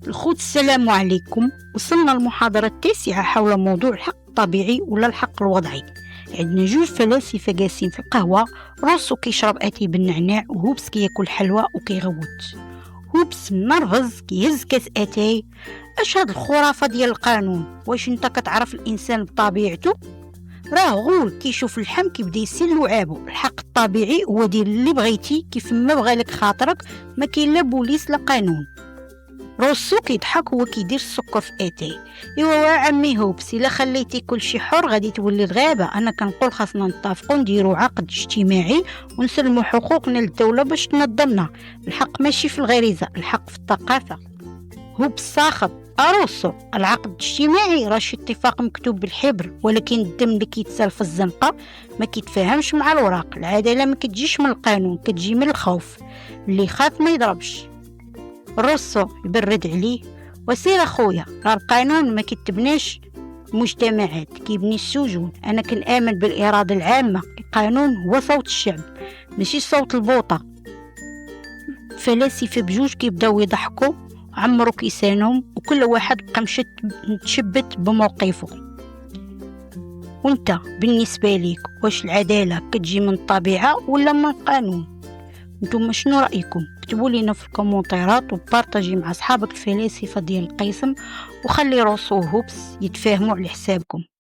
الخوت السلام عليكم. وصلنا المحاضرة التاسعة حول موضوع الحق الطبيعي ولا الحق الوضعي. عندنا جوج فلاسفة جالسين في القهوة، روسو كيشرب اتاي بالنعناع وهوبس كياكل حلوى وكيغوت. هوبس منرفز كيهز كاس اتاي. اش هاد الخرافة ديال القانون؟ واش انت كتعرف الانسان بطبيعته؟ راه غول كيشوف اللحم كيبدا يسيل لعابو. الحق الطبيعي هو دير اللي بغيتي كيف ما بغالك خاطرك، ما كاين لا بوليس لا قانون. روسو كيضحك هو كيدير السكر في اتاي. ايوا عمي هوبس، الا خليتي كل شي حر غادي تولي الغابه. انا كنقول خاصنا نتفقوا نديروا عقد اجتماعي ونسلموا حقوقنا للدوله باش تنظمنا. الحق ماشي في الغريزه، الحق في الثقافه. هوبس ساخط. روسو، العقد الاجتماعي راه شي اتفاق مكتوب بالحبر، ولكن الدم اللي كيتسال في الزنقه ما كيتفاهمش مع الوراق. العداله ما كتجيش من القانون، كتجي من الخوف. اللي خاف ما يضربش. روسو يبرد عليه. وسير اخويا، راه القانون ما كيتبناش مجتمعات، كيبني السجون. انا كنآمن بالاراده العامه. القانون هو صوت الشعب ماشي صوت البوطه. فلاسفه بجوج كيبداو يضحكوا، عمرو كيسانهم، وكل واحد بقى متشبت بموقفه. وانت بالنسبه ليك، واش العداله كتجي من الطبيعه ولا من القانون؟ نتوما شنو رايكم؟ اكتبوا لينا في الكومنتيرات وبارطاجي مع اصحابك الفلاسفه ديال القسم، وخلي روسو وهوبس يتفاهموا على حسابكم.